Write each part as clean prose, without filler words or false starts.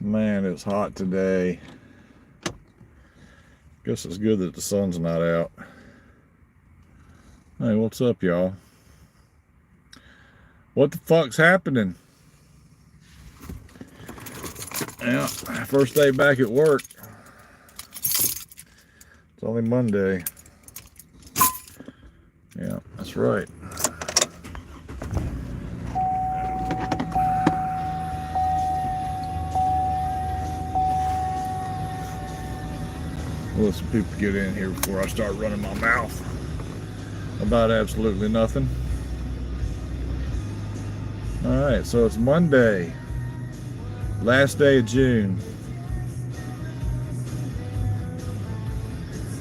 Man, it's hot today. Guess it's good that the sun's not out. Hey, what's up, y'all? What the fuck's happening? Yeah, first day back at work. It's only Monday. Yeah, that's right. Let some people get in here before I start running my mouth about absolutely nothing. Alright, so it's Monday, last day of June.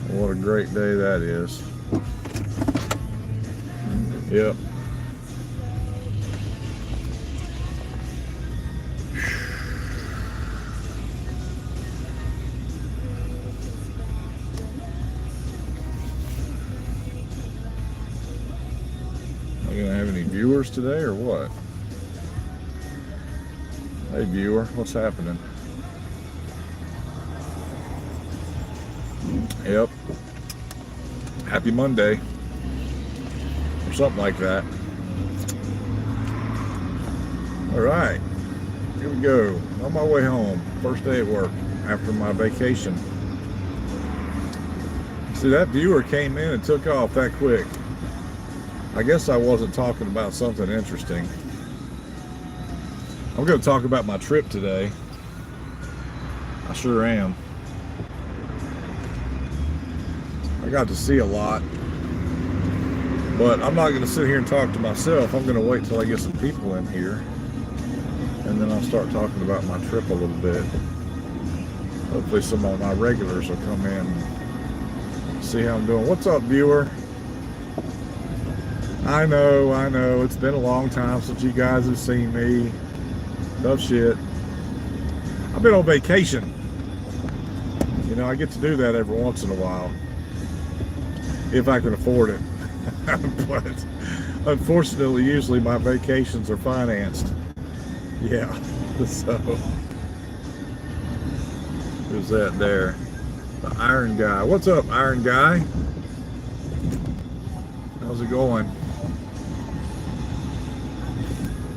What a great day that is. Yep. Am I gonna have any viewers today or what? Hey viewer, what's happening? Yep. Happy Monday. Or something like that. Alright. Here we go. On my way home. First day at work after my vacation. See, that viewer came in and took off that quick. I guess I wasn't talking about something interesting. I'm going to talk about my trip today. I sure am. I got to see a lot. But I'm not going to sit here and talk to myself. I'm going to wait till I get some people in here. And then I'll start talking about my trip a little bit. Hopefully some of my regulars will come in and see how I'm doing. What's up, viewer? I know. It's been a long time since you guys have seen me. Tough shit. I've been on vacation. You know, I get to do that every once in a while. If I can afford it. But unfortunately, usually my vacations are financed. Yeah. So, who's that there? The Iron Guy. What's up, Iron Guy? How's it going?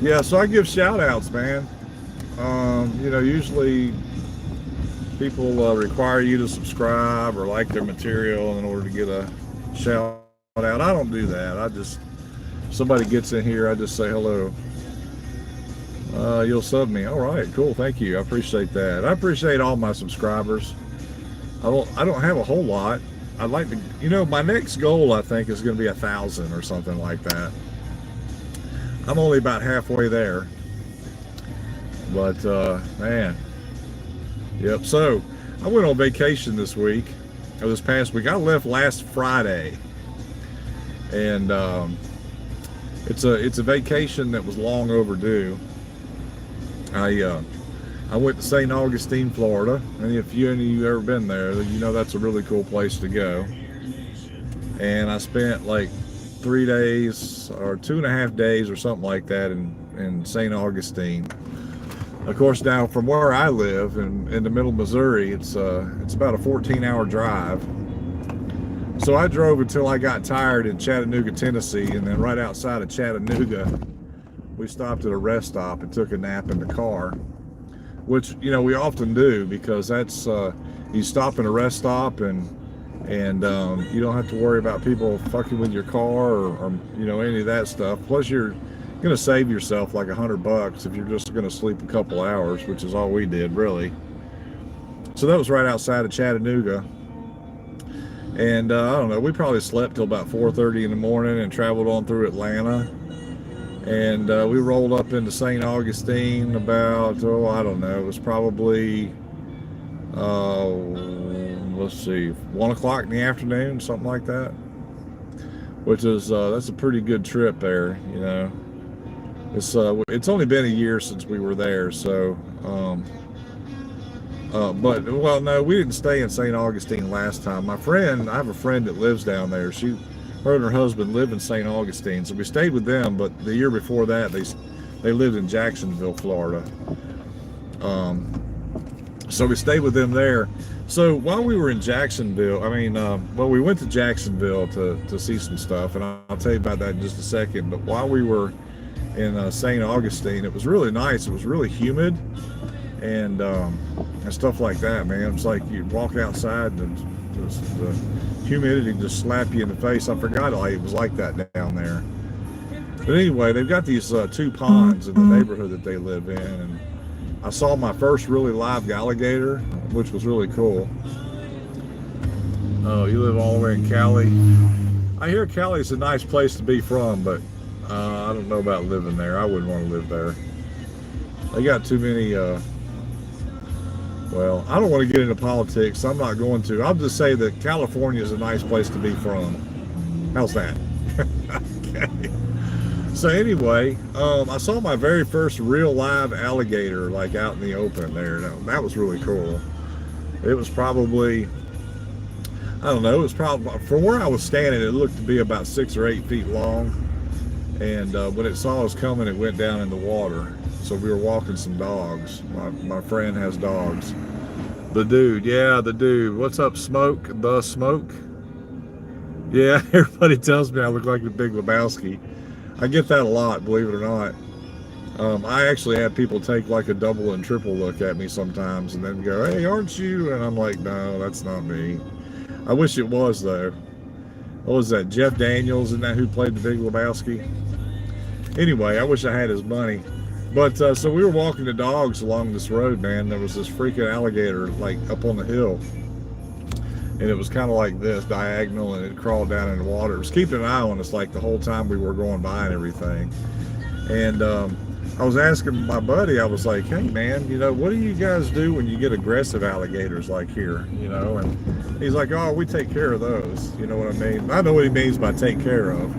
Yeah, so I give shout outs, man. You know, usually people require you to subscribe or like their material in order to get a shout out. I don't do that. I just, if somebody gets in here, I just say hello. You'll sub me. All right, cool. Thank you. I appreciate that. I appreciate all my subscribers. I don't have a whole lot. I'd like to, you know, my next goal I think is going to be 1,000 or something like that. I'm only about halfway there. But man, yep. So I went on vacation this week, or this past week. I left last Friday, and it's a vacation that was long overdue. I went to St. Augustine, Florida, and if any of you ever been there, you know that's a really cool place to go. And I spent like 3 days or 2.5 days or something like that in St. Augustine. Of course, now from where I live in the middle of Missouri, it's about a 14-hour drive. So I drove until I got tired in Chattanooga, Tennessee, and then right outside of Chattanooga, we stopped at a rest stop and took a nap in the car, which, you know, we often do because that's you stop in a rest stop and you don't have to worry about people fucking with your car or you know, any of that stuff. Plus you're gonna save yourself like $100 if you're just gonna sleep a couple hours, which is all we did really. So that was right outside of Chattanooga, and I don't know, we probably slept till about 4:30 in the morning and traveled on through Atlanta, and we rolled up into St. Augustine about, oh, I don't know, it was probably let's see, 1 o'clock in the afternoon, something like that, which is that's a pretty good trip there, you know. It's only been a year since we were there, so but well, no, we didn't stay in St. Augustine last time. I have a friend that lives down there. Her and her husband live in St. Augustine, so we stayed with them. But the year before that, they lived in Jacksonville, Florida. So we stayed with them there. So while we were in Jacksonville, well, we went to Jacksonville to see some stuff, and I'll tell you about that in just a second. But while we were in St. Augustine, it was really nice. It was really humid and stuff like that, man. It's like you walk outside and the humidity just slap you in the face. I forgot it was like that down there. But anyway, they've got these two ponds in the neighborhood that they live in, and I saw my first really live alligator, which was really cool. Oh, you live all the way in Cali? I hear Cali's a nice place to be from, but I don't know about living there. I wouldn't want to live there. They got too many, well, I don't want to get into politics. I'm not going to. I'll just say that California is a nice place to be from. How's that? Okay. So anyway, I saw my very first real live alligator like out in the open there. That was really cool. It was probably, I don't know, it was probably, from where I was standing, it looked to be about 6 or 8 feet long. And when it saw us coming, it went down in the water. So we were walking some dogs. My friend has dogs. The dude, yeah, the dude. What's up, Smoke? The Smoke? Yeah, everybody tells me I look like the Big Lebowski. I get that a lot, believe it or not. I actually have people take like a double and triple look at me sometimes and then go, hey, aren't you? And I'm like, no, that's not me. I wish it was, though. What was that, Jeff Daniels? Isn't that who played the Big Lebowski? Anyway, I wish I had his money. But so we were walking the dogs along this road, man. There was this freaking alligator like up on the hill. And it was kind of like this, diagonal, and it crawled down in the water. It was keeping an eye on us like the whole time we were going by and everything. And I was asking my buddy, I was like, hey man, you know, what do you guys do when you get aggressive alligators like here, you know? And he's like, oh, we take care of those. You know what I mean? I know what he means by take care of.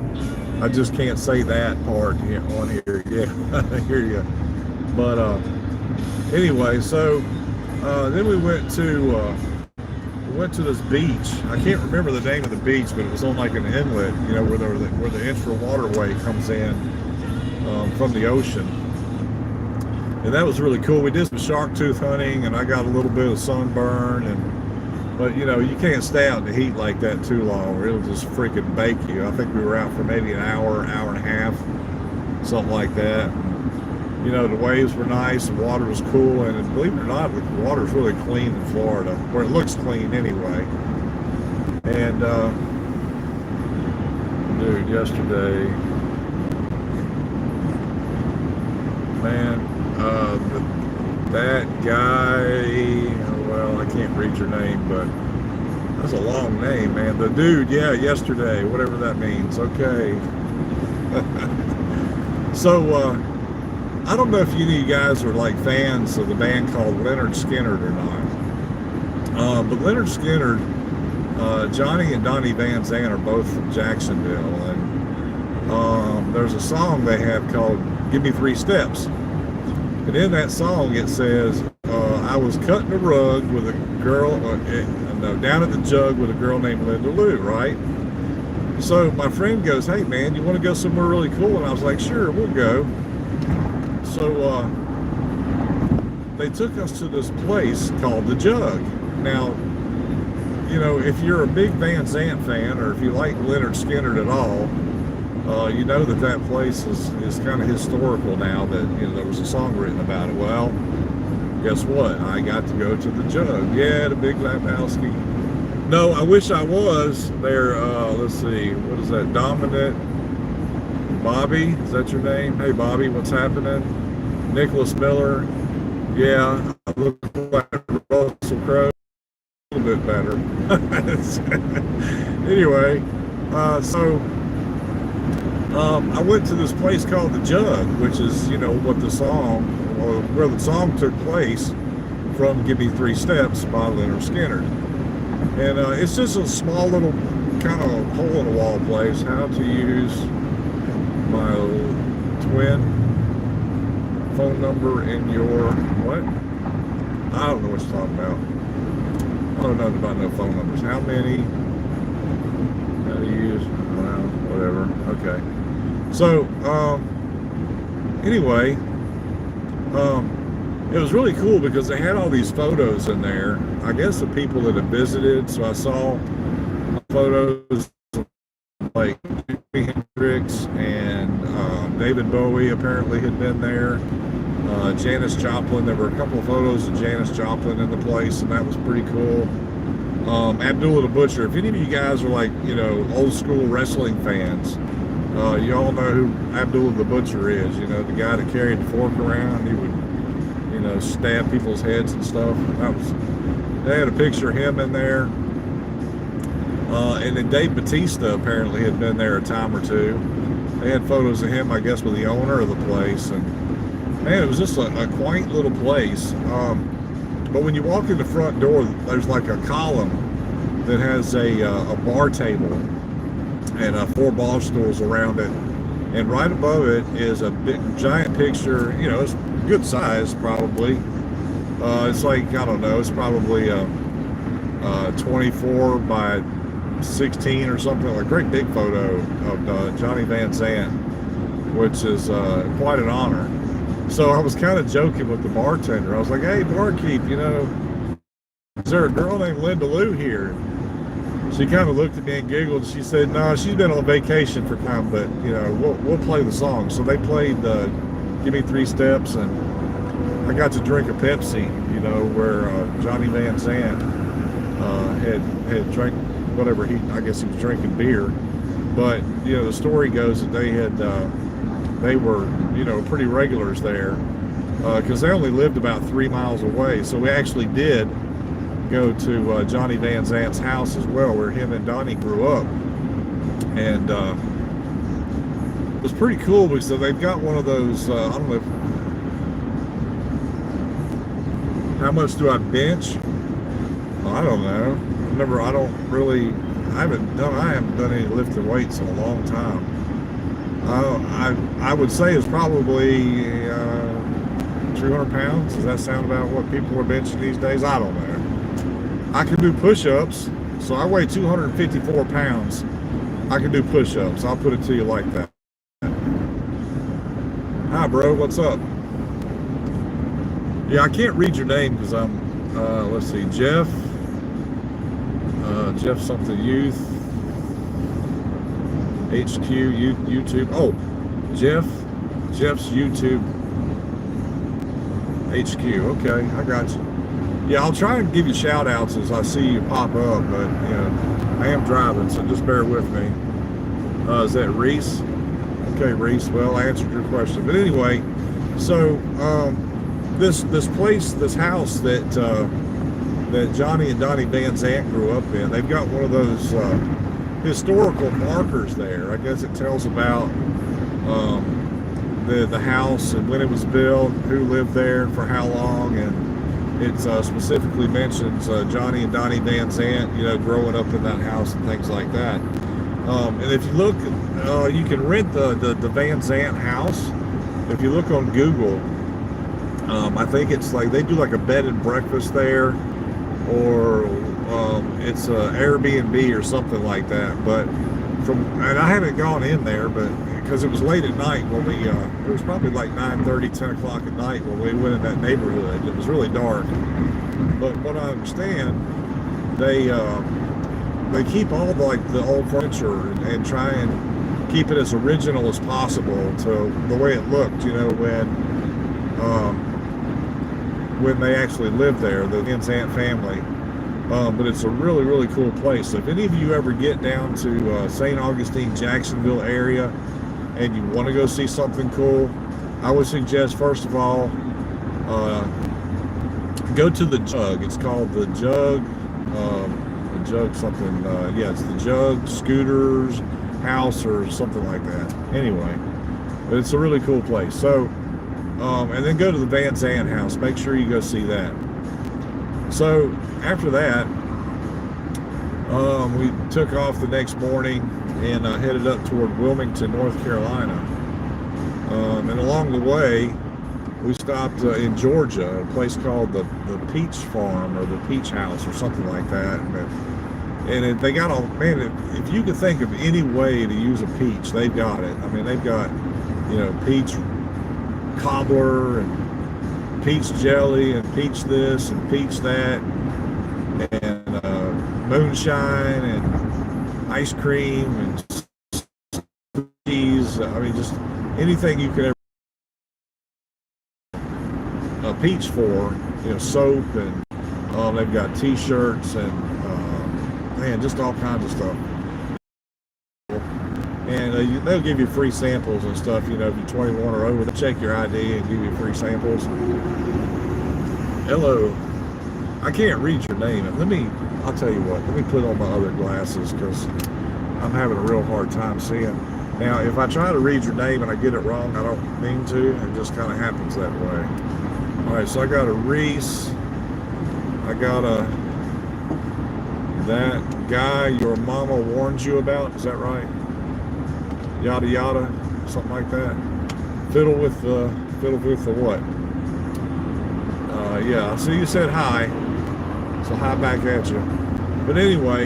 I just can't say that part on here. Yeah, I hear you. But anyway, so then we went to this beach. I can't remember the name of the beach, but it was on like an inlet, you know, where the intra waterway comes in from the ocean. And that was really cool. We did some shark tooth hunting, and I got a little bit of sunburn. But you know, you can't stay out in the heat like that too long, or it'll just freaking bake you. I think we were out for maybe an hour and a half, something like that. You know, the waves were nice, the water was cool, and believe it or not, the water's really clean in Florida, or it looks clean anyway. And dude, yesterday, man, that guy, well, I can't read your name, but that's a long name, man. The dude, yeah, yesterday, whatever that means. Okay. So, I don't know if any of you guys are like fans of the band called Lynyrd Skynyrd or not. But Lynyrd Skynyrd, Johnny and Donnie Van Zant are both from Jacksonville, and there's a song they have called "Give Me 3 Steps," and in that song it says, "I was cutting a rug with a girl, down at the jug with a girl named Linda Lou," right? So my friend goes, "Hey man, you want to go somewhere really cool?" And I was like, "Sure, we'll go." So they took us to this place called The Jug. Now, you know, if you're a big Van Zant fan, or if you like Lynyrd Skynyrd at all, you know that place is kind of historical now, that, you know, there was a song written about it. Well, guess what? I got to go to The Jug. Yeah, the Big Lebowski. No, I wish I was there. Let's see, what is that? Dominant Bobby, is that your name? Hey Bobby, what's happening? Nicholas Miller. Yeah, I look like Russell Crowe. A little bit better. Anyway, so I went to this place called The Jug, which is, you know, what the song, or where the song took place from "Give Me 3 Steps" by Lynyrd Skynyrd. And it's just a small little kind of hole-in-the-wall place. How to use my twin phone number in your what? I don't know what you're talking about. I don't know nothing about no phone numbers. How many? How to use? Well, whatever. Okay. So, anyway, it was really cool because they had all these photos in there, I guess, of people that have visited. So I saw photos like Jimi Hendrix and David Bowie apparently had been there. Janis Joplin, there were a couple of photos of Janis Joplin in the place, and that was pretty cool. Abdullah the Butcher, if any of you guys are like, you know, old school wrestling fans, you all know who Abdullah the Butcher is, you know, the guy that carried the fork around. He would, you know, stab people's heads and stuff. They had a picture of him in there. And then Dave Bautista apparently had been there a time or two. They had photos of him, I guess, with the owner of the place. And man, it was just a quaint little place. But when you walk in the front door, there's like a column that has a bar table and 4 bar stools around it. And right above it is a big, giant picture. You know, it's good size probably. It's like, I don't know, it's probably 24 by 16 or something, like a great big photo of Johnny Van Zant, which is quite an honor. So I was kind of joking with the bartender. I was like, hey, barkeep, you know, is there a girl named Linda Lou here? She kind of looked at me and giggled. She said, no, she's been on vacation for time, but, you know, we'll play the song. So they played Give Me 3 Steps, and I got to drink a Pepsi, you know, where Johnny Van Zant had drank whatever I guess he was drinking beer. But, you know, the story goes that they were, you know, pretty regulars there, because they only lived about 3 miles away. So we actually did go to Johnny Van Zant's house as well, where him and Donnie grew up. And it was pretty cool because they've got one of those, I don't know, how much do I bench? I don't know. Remember, I haven't done any lifting weights in a long time. I would say it's probably 200 pounds. Does that sound about what people are benching these days? I don't know. I can do push-ups, so I weigh 254 pounds. I can do push-ups. I'll put it to you like that. Hi, bro. What's up? Yeah, I can't read your name because I'm, let's see, Jeff something youth. HQ YouTube. Oh, Jeff's YouTube HQ. Okay, I got you. Yeah, I'll try and give you shout outs as I see you pop up, but you know, I am driving, so just bear with me. Is that Reese? Okay, Reese. Well, I answered your question, but anyway, so this place, this house that Johnny and Donnie Van Zant grew up in, they've got one of those historical markers there. I guess it tells about the house and when it was built, who lived there and for how long, and it specifically mentions Johnny and Donnie Van Zant, you know, growing up in that house and things like that. And if you look, you can rent the Van Zant house. If you look on Google, I think it's like they do like a bed and breakfast there, or it's a Airbnb or something like that. But and I haven't gone in there, but because it was late at night when we, it was probably like 9:30, 10 o'clock at night when we went in that neighborhood. It was really dark. But what I understand, they keep all the old furniture and try and keep it as original as possible to the way it looked, you know, when they actually lived there, the Van Zant family. But it's a really, really cool place. So if any of you ever get down to St. Augustine, Jacksonville area, and you want to go see something cool, I would suggest, first of all, go to the Jug. It's called the Jug, something, yeah, it's the Jug Scooters House or something like that. Anyway, but it's a really cool place. So, and then go to the Van Zant house. Make sure you go see that. So after that, we took off the next morning and headed up toward Wilmington, North Carolina. And along the way, we stopped in Georgia, a place called the Peach Farm or the Peach House or something like that. And they got all, man, if you could think of any way to use a peach, they've got it. I mean, they've got, you know, peach cobbler and peach jelly and peach this and peach that, and moonshine and ice cream and cheese. I mean, just anything you could ever peach for, soap, and they've got t-shirts and man, just all kinds of stuff. And they'll give you free samples and stuff. If you're 21 or over, they'll check your ID and give you free samples. Hello. I can't read your name. I'll tell you what, let me put on my other glasses because I'm having a real hard time seeing. Now, if I try to read your name and I get it wrong, I don't mean to. It just kind of happens that way. All right, so I got a Reese. I got that guy your mama warned you about. Is that right? Yada yada, something like that. Fiddle with the what? Yeah. So you said hi. So hi back at you. But anyway,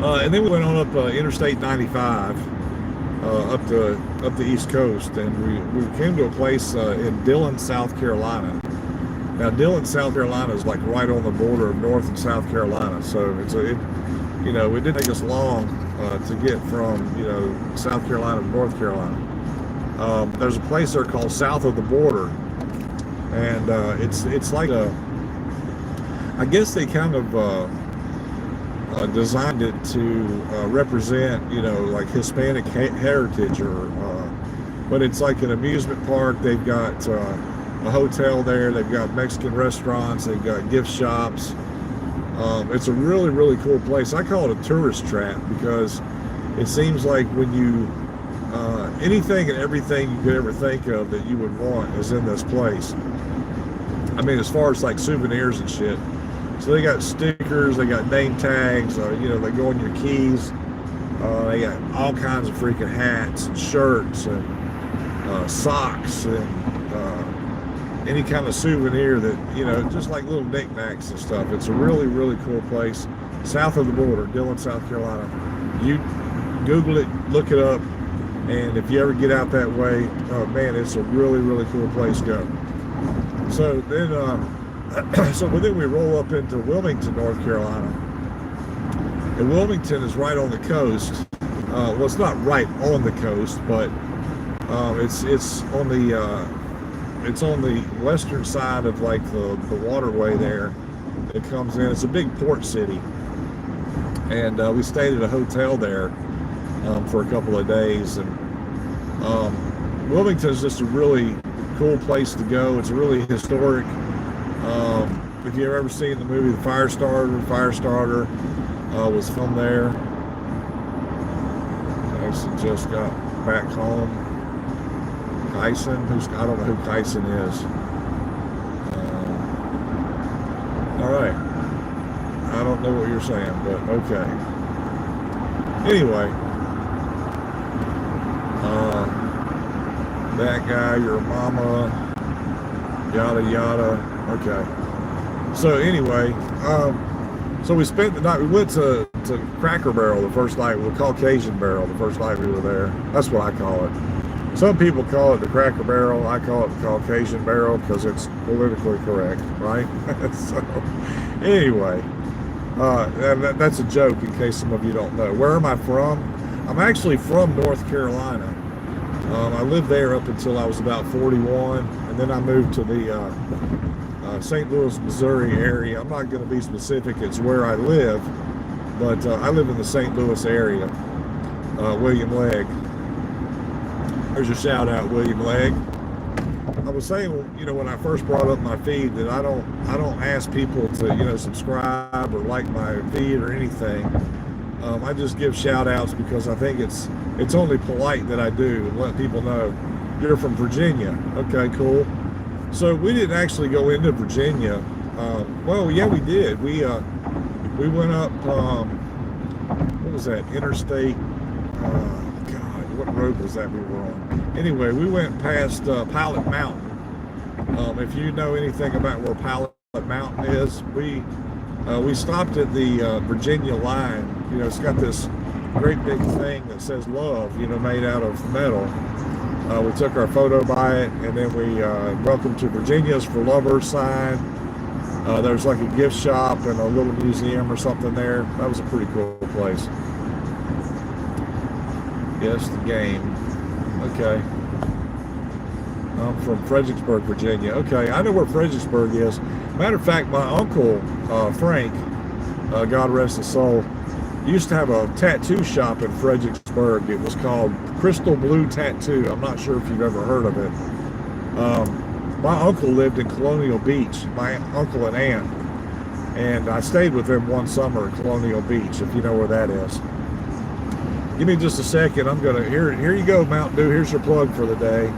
and then we went on up Interstate 95 up the East Coast, and we came to a place in Dillon, South Carolina. Now Dillon, South Carolina is like right on the border of North and South Carolina, so it didn't take us long to get from South Carolina to North Carolina. There's a place there called South of the Border, and it's like I guess they kind of designed it to represent like Hispanic heritage, but it's like an amusement park. They've got a hotel there, they've got Mexican restaurants, they've got gift shops. It's a really, really cool place. I call it a tourist trap because it seems like when you anything and everything you could ever think of that you would want is in this place. I mean, as far as like souvenirs and shit. So they got stickers, they got name tags, they go on your keys. They got all kinds of freaking hats and shirts and socks and any kind of souvenir that, just like little knickknacks and stuff. It's a really, really cool place. South of the border, Dillon, South Carolina. You Google it, look it up, and if you ever get out that way, oh man, it's a really, really cool place to go. So then we roll up into Wilmington, North Carolina. And Wilmington is right on the coast. Well, it's not right on the coast, but it's on the western side of like the waterway there. It comes in. It's a big port city, and we stayed at a hotel there for a couple of days. And Wilmington is just a really cool place to go. It's really historic. If you've ever seen the movie The Firestarter was filmed there. I actually just got back home. Kyson, I don't know who Kyson is. All right. I don't know what you're saying, but okay. Anyway, that guy, your mama, yada yada. Okay. So anyway, so we spent the night. We went to Cracker Barrel the first night. Well, Caucasian Barrel the first night we were there. That's what I call it. Some people call it the Cracker Barrel. I call it the Caucasian Barrel because it's politically correct, right? So anyway, that's a joke in case some of you don't know. Where am I from? I'm actually from North Carolina. I lived there up until I was about 41, and then I moved to the St. Louis, Missouri area. I'm not going to be specific. It's where I live, but I live in the St. Louis area. William Legg. There's a shout out, William Legg. I was saying, when I first brought up my feed, that I don't ask people to, subscribe or like my feed or anything. I just give shout outs because I think it's only polite that I do and let people know you're from Virginia. Okay, cool. So we didn't actually go into Virginia. Well, yeah, we did. We went up. What was that? Interstate. God, what road was that we were on? Anyway, we went past Pilot Mountain. If you know anything about where Pilot Mountain is, we stopped at the Virginia line. It's got this great big thing that says love, made out of metal. We took our photo by it, and then we welcome to Virginia's for Lovers sign. There's like a gift shop and a little museum or something there. That was a pretty cool place. Yes, the game. Okay. I'm from Fredericksburg, Virginia. Okay, I know where Fredericksburg is. Matter of fact, my uncle, Frank, God rest his soul, used to have a tattoo shop in Fredericksburg. It was called Crystal Blue Tattoo. I'm not sure if you've ever heard of it. My uncle lived in Colonial Beach, my uncle and aunt, and I stayed with them one summer at Colonial Beach, if you know where that is. Give me just a second. I'm gonna, here you go, Mountain Dew. Here's your plug for the day.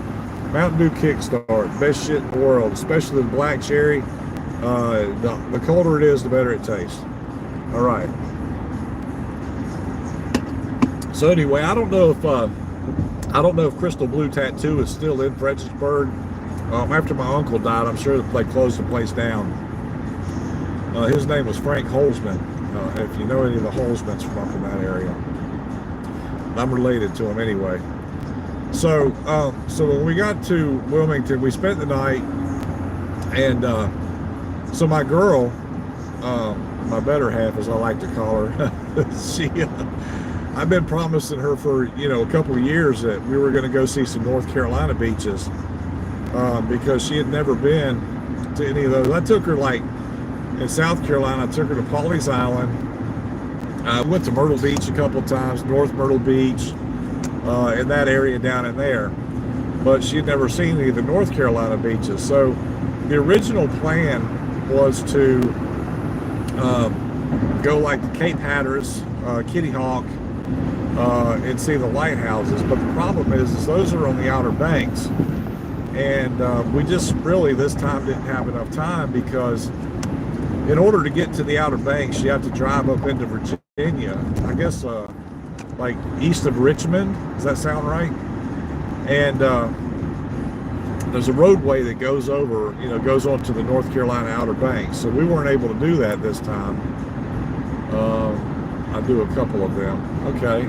Mountain Dew Kickstart, best shit in the world, especially the black cherry. The colder it is, the better it tastes. All right. So anyway, I don't know if Crystal Blue Tattoo is still in Fredericksburg. After my uncle died, I'm sure they closed the place down. His name was Frank Holzman. If you know any of the Holzmans from up in that area, I'm related to him anyway. So when we got to Wilmington, we spent the night, and so my girl, my better half, as I like to call her, I've been promising her for a couple of years that we were going to go see some North Carolina beaches, because she had never been to any of those. I took her, like in South Carolina, I took her to Pawleys Island. I went to Myrtle Beach a couple of times, North Myrtle Beach, in that area down in there, but she had never seen any of the North Carolina beaches. So the original plan was to go like the Cape Hatteras, Kitty Hawk, and see the lighthouses. But the problem is those are on the Outer Banks, and we just really this time didn't have enough time, because in order to get to the Outer Banks, you have to drive up into Virginia, I guess, like east of Richmond. Does that sound right? And there's a roadway that goes over, goes onto the North Carolina Outer Banks. So we weren't able to do that this time. I do a couple of them. Okay.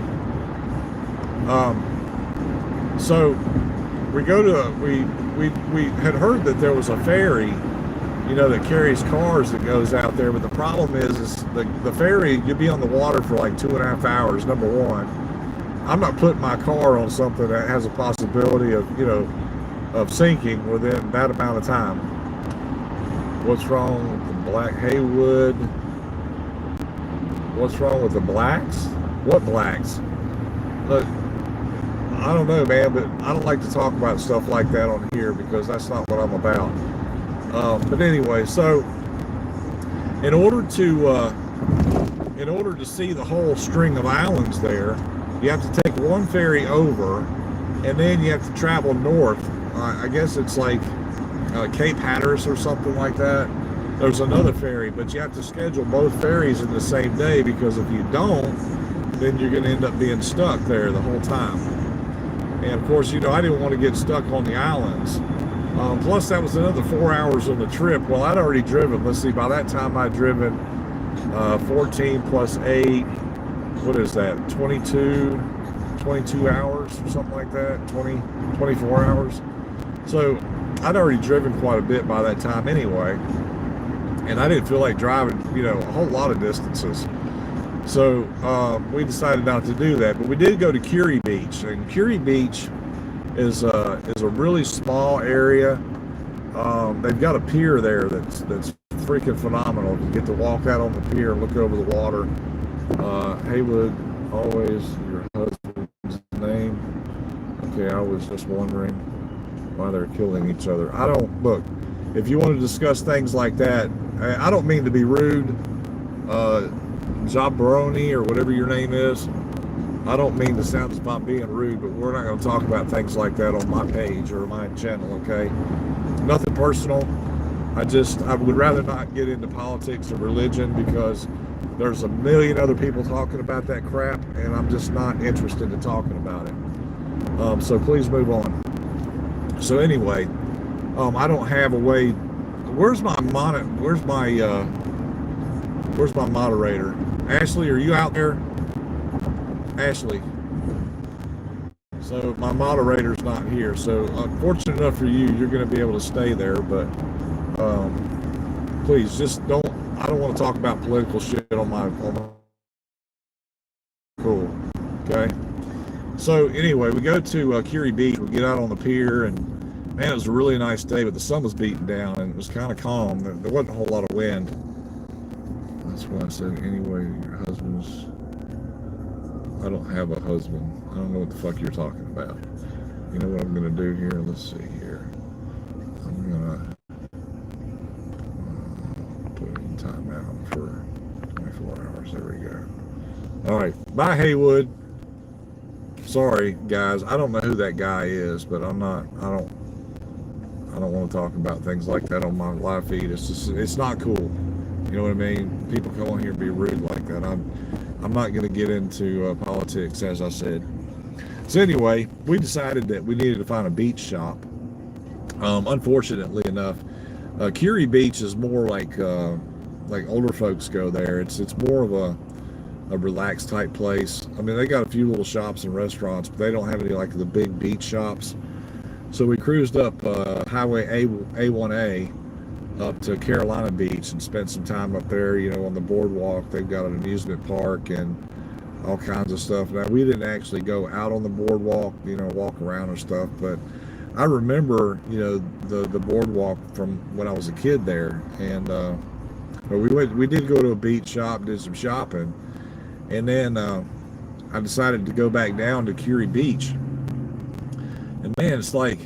So we go to, we had heard that there was a ferry, that carries cars that goes out there. But the problem is the ferry, you'll be on the water for like 2.5 hours, number one. I'm not putting my car on something that has a possibility of sinking within that amount of time. What's wrong with the Black Haywood? What's wrong with the blacks? What blacks? Look, I don't know, man, but I don't like to talk about stuff like that on here, because that's not what I'm about. But anyway, so in order to see the whole string of islands there, you have to take one ferry over, and then you have to travel north. I guess it's like Cape Hatteras or something like that. There's another ferry, but you have to schedule both ferries in the same day, because if you don't, then you're going to end up being stuck there the whole time. And of course, I didn't want to get stuck on the islands. Plus, that was another 4 hours on the trip. Well, I'd already driven. Let's see, by that time I'd driven 14 plus 8. What is that? 22 hours or something like that. 24 hours. So I'd already driven quite a bit by that time anyway. And I didn't feel like driving, a whole lot of distances. So we decided not to do that. But we did go to Curie Beach. And Curie Beach is a really small area. They've got a pier there that's freaking phenomenal. You get to walk out on the pier and look over the water. Haywood, always your husband's name. Okay, I was just wondering why they're killing each other. I don't, look, if you want to discuss things like that, I don't mean to be rude, Jabroni or whatever your name is. I don't mean to sound as if I'm being rude, but we're not going to talk about things like that on my page or my channel, okay? Nothing personal. I would rather not get into politics or religion, because there's a million other people talking about that crap, and I'm just not interested in talking about it. So please move on. So anyway, I don't have a way. Where's my moderator? Ashley, are you out there? Ashley, So my moderator's not here. So fortunate enough for you, you're going to be able to stay there. But please just don't. I don't want to talk about political shit on my cool. Okay. So anyway, we go to Curie Beach. We get out on the pier, and man, it was a really nice day. But the sun was beating down, and it was kind of calm. There wasn't a whole lot of wind. That's why I said, anyway, your husband's. I don't have a husband. I don't know what the fuck you're talking about. You know what I'm gonna do here? Let's see here. I'm gonna put it in timeout for 24 hours. There we go. All right. Bye, Haywood. Sorry, guys. I don't know who that guy is, but I don't want to talk about things like that on my live feed. It's just, it's not cool. You know what I mean? People come on here and be rude like that. I'm not going to get into politics, as I said. So anyway, we decided that we needed to find a beach shop. Unfortunately enough, Curie Beach is more like older folks go there. It's more of a relaxed type place. I mean, they got a few little shops and restaurants, but they don't have any like the big beach shops. So we cruised up Highway A1A up to Carolina Beach and spent some time up there, you know, on the boardwalk. They've got an amusement park and all kinds of stuff. Now, we didn't actually go out on the boardwalk, you know, walk around and stuff, but I remember, you know, the boardwalk from when I was a kid there. And but we did go to a beach shop, did some shopping, and then I decided to go back down to Curie Beach. And man, it's like,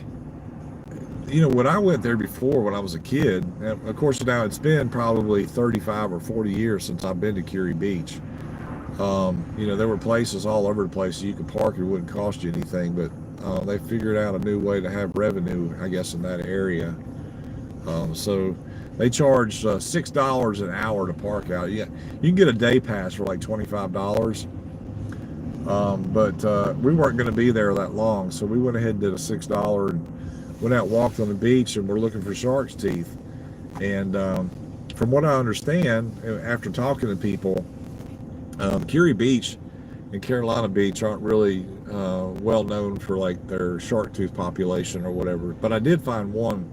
you know, when I went there before when I was a kid, and of course now it's been probably 35 or 40 years since I've been to Curie Beach. You know, there were places all over the place you could park. It wouldn't cost you anything, but they figured out a new way to have revenue, I guess, in that area. So they charge $6 an hour to park out. Yeah, you can get a day pass for like $25. But we weren't going to be there that long, so we went ahead and did a $6 and went out, walked on the beach, and we're looking for shark's teeth. And from what I understand, after talking to people, Curie Beach and Carolina Beach aren't really well known for like their shark tooth population or whatever. But I did find one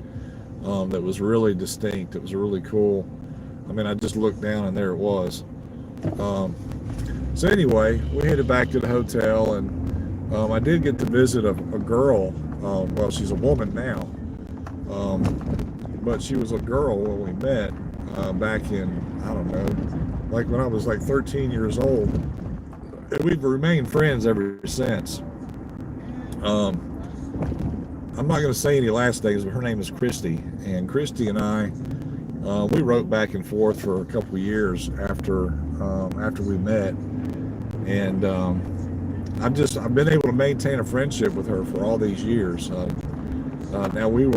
that was really distinct. It was really cool. I mean, I just looked down and there it was. So anyway, we headed back to the hotel, and I did get to visit a girl. Well, she's a woman now, but she was a girl when we met back in, I don't know, like when I was like 13 years old. And we've remained friends ever since. I'm not going to say any last names, but her name is Christy. And Christy and I, we wrote back and forth for a couple of years after we met. And I've been able to maintain a friendship with her for all these years. Now we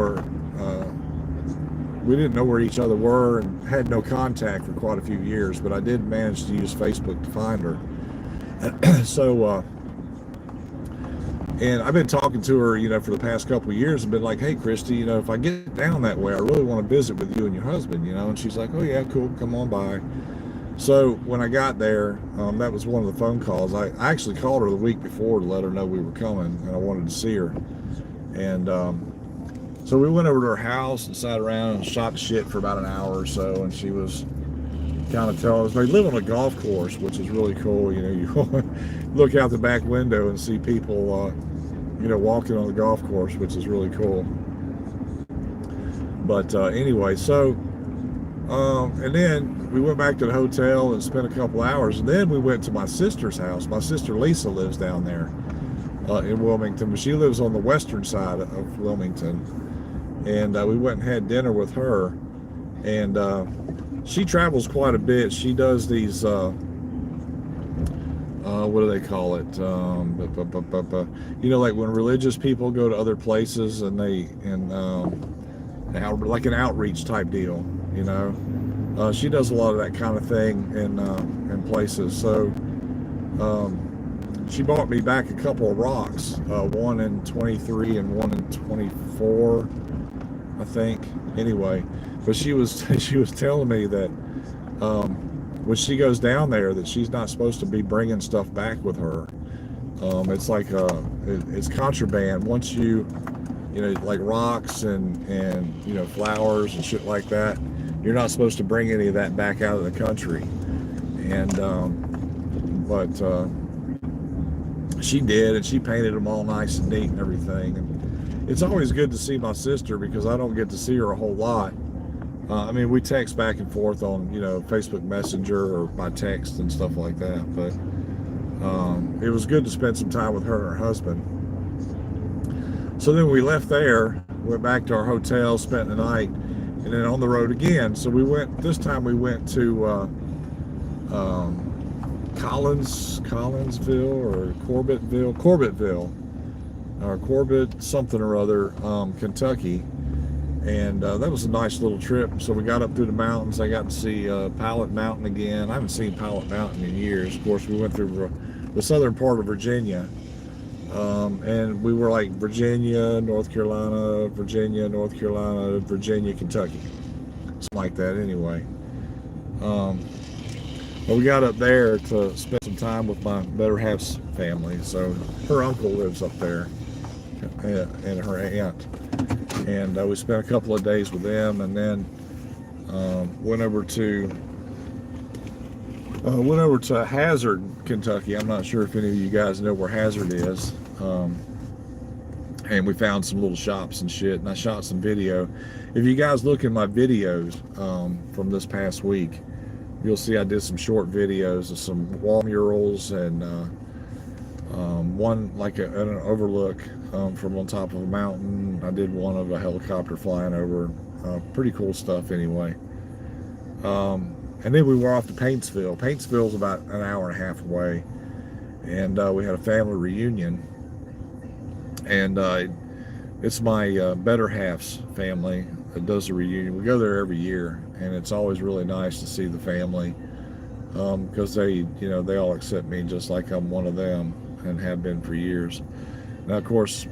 didn't know where each other were and had no contact for quite a few years, but I did manage to use Facebook to find her. So, and I've been talking to her, you know, for the past couple of years and been like, hey, Christy, you know, if I get down that way, I really want to visit with you and your husband, you know, and she's like, oh yeah, cool, come on by. So when I got there, that was one of the phone calls. I actually called her the week before to let her know we were coming and I wanted to see her. And so we went over to her house and sat around and shot shit for about an hour or so. And she was kind of telling us, they live on a golf course, which is really cool. You know, you look out the back window and see people, you know, walking on the golf course, which is really cool. But anyway, so, and then we went back to the hotel and spent a couple hours. And then we went to my sister's house. My sister Lisa lives down there in Wilmington, but she lives on the western side of Wilmington. And we went and had dinner with her. And she travels quite a bit. She does these, what do they call it? You know, like when religious people go to other places and like an outreach type deal, you know. She does a lot of that kind of thing in places. So she bought me back a couple of rocks, one in 23 and one in 24, I think. Anyway, but she was telling me that when she goes down there that she's not supposed to be bringing stuff back with her. It's like it's contraband. Once you know, like rocks and you know, flowers and shit like that, you're not supposed to bring any of that back out of the country. And but she did, and she painted them all nice and neat and everything. And it's always good to see my sister because I don't get to see her a whole lot. I mean, we text back and forth on, you know, Facebook Messenger or by text and stuff like that. But it was good to spend some time with her and her husband. So then we left there, went back to our hotel, spent the night, and then on the road again. So we went, this time we went to Collinsville or Corbettville, or Corbett something or other, Kentucky. And that was a nice little trip. So we got up through the mountains. I got to see Powlett Mountain again. I haven't seen Powlett Mountain in years. Of course, we went through the southern part of Virginia. And we were like Virginia, North Carolina, Virginia, Kentucky. Something like that anyway. But we got up there to spend some time with my better half's family. So her uncle lives up there and her aunt. And we spent a couple of days with them, and then went over to Hazard, Kentucky. I'm not sure if any of you guys know where Hazard is. And we found some little shops and shit, and I shot some video. If you guys look in my videos from this past week, you'll see I did some short videos of some wall murals and one like an overlook from on top of a mountain. I did one of a helicopter flying over. Pretty cool stuff anyway. And then we were off to Paintsville. Paintsville's about an hour and a half away. And we had a family reunion. And it's my better half's family that does the reunion. We go there every year, and it's always really nice to see the family because they, you know, they all accept me just like I'm one of them and have been for years. Now, of course,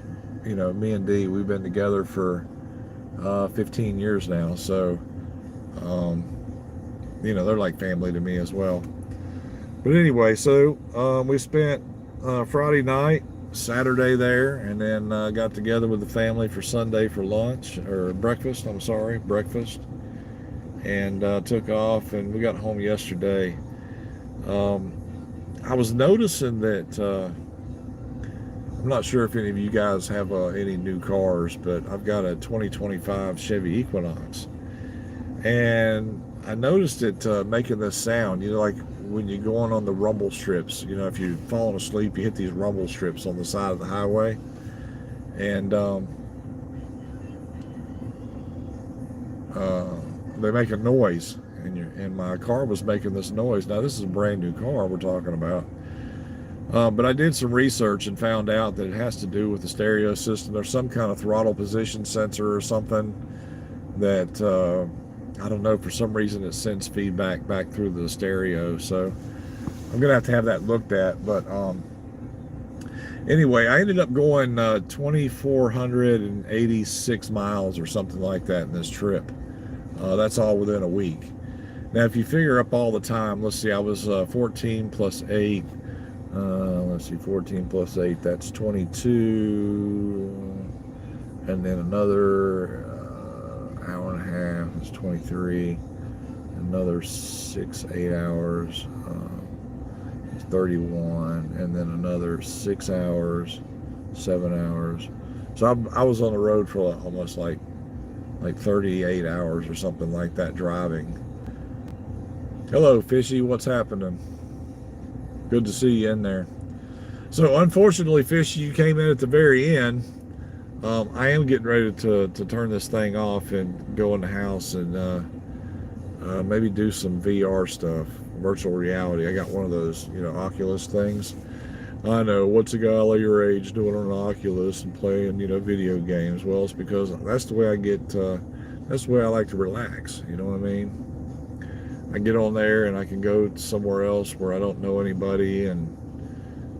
you know, me and Dee, we've been together for 15 years now, so you know, they're like family to me as well. But anyway, so we spent Friday night, Saturday there, and then got together with the family for Sunday for lunch, or breakfast, and took off, and we got home yesterday. I was noticing that, I'm not sure if any of you guys have any new cars, but I've got a 2025 Chevy Equinox, and I noticed it making this sound, you know, like when you're going on the rumble strips, you know, if you're falling asleep, you hit these rumble strips on the side of the highway, and they make a noise, and my car was making this noise. Now, this is a brand new car we're talking about, but I did some research and found out that it has to do with the stereo system. There's some kind of throttle position sensor or something that I don't know, for some reason it sends feedback back through the stereo, so I'm gonna have to have that looked at. But anyway, I ended up going 2,486 miles or something like that in this trip. That's all within a week. Now, if you figure up all the time, let's see, I was 14 plus 8. Let's see, 14 plus 8, that's 22, and then another hour and a half is 23, another 6-8 hours, 31, and then another 6 hours, 7 hours. So I was on the road for almost like 38 hours or something like that driving. Hello, Fishy, what's happening? Good to see you in there. So unfortunately, Fishy, you came in at the very end. I am getting ready to turn this thing off and go in the house and maybe do some VR stuff, virtual reality. I got one of those, you know, Oculus things. I know, what's a guy like your age doing on an Oculus and playing, you know, video games? Well, it's because that's the way I get, that's the way I like to relax, you know what I mean? I get on there and I can go somewhere else where I don't know anybody, and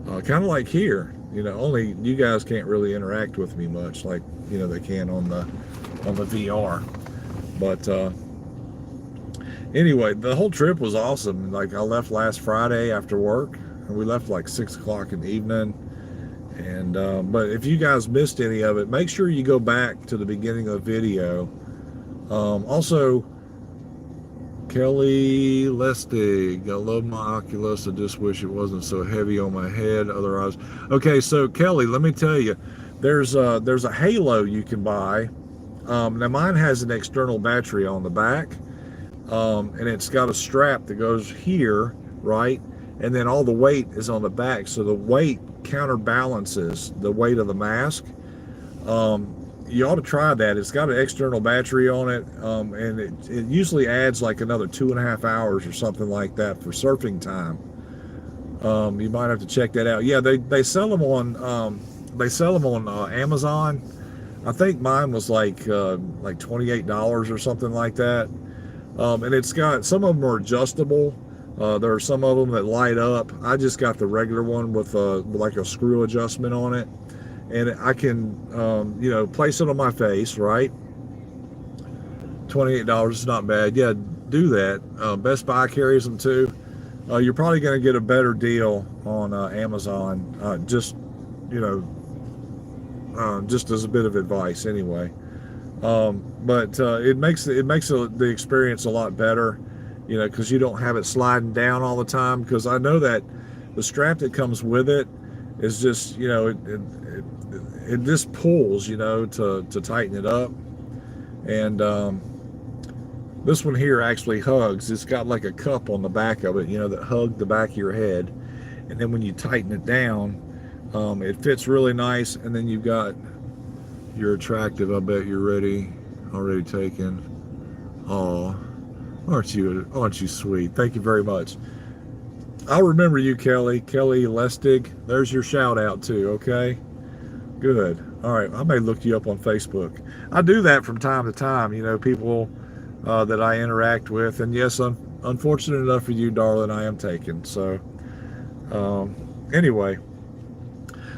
kind of like here. You know, only you guys can't really interact with me much like, you know, they can on the VR. But anyway, the whole trip was awesome. Like, I left last Friday after work, and we left like 6 o'clock in the evening. And but if you guys missed any of it, make sure you go back to the beginning of the video. Also, Kelly Lestig, I love my Oculus. I just wish it wasn't so heavy on my head. Otherwise, okay. So Kelly, let me tell you, there's a Halo you can buy. Now mine has an external battery on the back, and it's got a strap that goes here, right? And then all the weight is on the back, so the weight counterbalances the weight of the mask. You ought to try that. It's got an external battery on it, and it usually adds like another 2.5 hours or something like that for surfing time. You might have to check that out. Yeah, they sell them on Amazon. I think mine was like $28 or something like that. And it's got, some of them are adjustable. There are some of them that light up. I just got the regular one with like a screw adjustment on it, and I can place it on my face, right? $28 is not bad. Yeah, do that. Best Buy carries them too. You're probably going to get a better deal on Amazon. Just as a bit of advice anyway. But it makes the experience a lot better, because you don't have it sliding down all the time. Because I know that the strap that comes with it is just, it just pulls, to tighten it up. And this one here actually hugs. It's got like a cup on the back of it, that hug the back of your head. And then when you tighten it down, it fits really nice. And then you've got, you're attractive. I bet you're already taken. Oh, aren't you sweet? Thank you very much. I'll remember you, Kelly Lestig. There's your shout out too. Okay, good. All right, I may look you up on Facebook. I do that from time to time. People that I interact with. And yes, unfortunate enough for you, darling, I am taken. So anyway,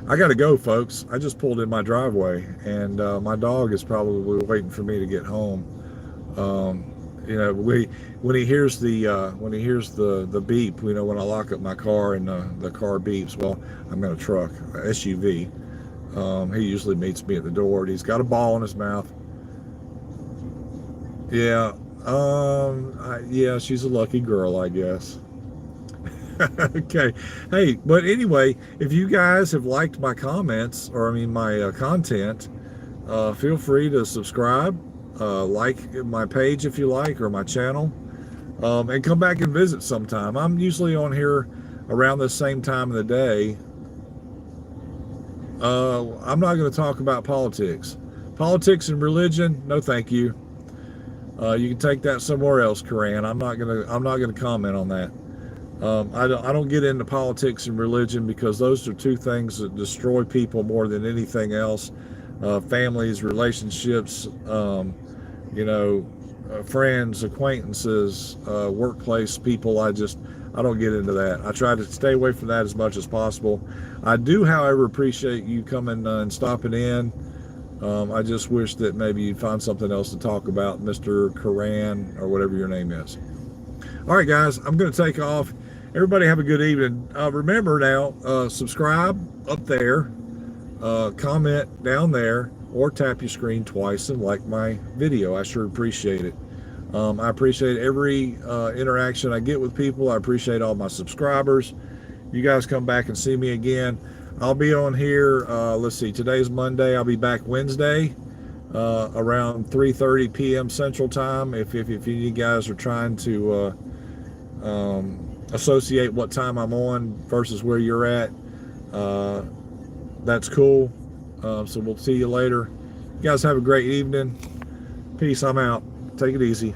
I gotta go, folks. I just pulled in my driveway, and my dog is probably waiting for me to get home. When he hears the beep, when I lock up my car and the car beeps. Well, I'm in a truck, SUV. He usually meets me at the door, and he's got a ball in his mouth. Yeah, yeah, she's a lucky girl, I guess. Okay. Hey, but anyway, if you guys have liked my comments, or my content, feel free to subscribe, like my page if you like, or my channel, and come back and visit sometime. I'm usually on here around the same time of the day. I'm not going to talk about politics and religion. No, thank you. You can take that somewhere else, Karan. I'm not gonna comment on that. I don't get into politics and religion, because those are two things that destroy people more than anything else. Families, relationships, friends, acquaintances, workplace people. I don't get into that. I try to stay away from that as much as possible. I do, however, appreciate you coming and stopping in. I just wish that maybe you'd find something else to talk about, Mr. Karan, or whatever your name is. All right, guys, I'm going to take off. Everybody have a good evening. Remember now, subscribe up there, comment down there, or tap your screen twice and like my video. I sure appreciate it. I appreciate every interaction I get with people. I appreciate all my subscribers. You guys come back and see me again. I'll be on here, let's see, today's Monday. I'll be back Wednesday around 3:30 p.m. Central Time. If you guys are trying to associate what time I'm on versus where you're at, that's cool. So we'll see you later. You guys have a great evening. Peace. I'm out. Take it easy.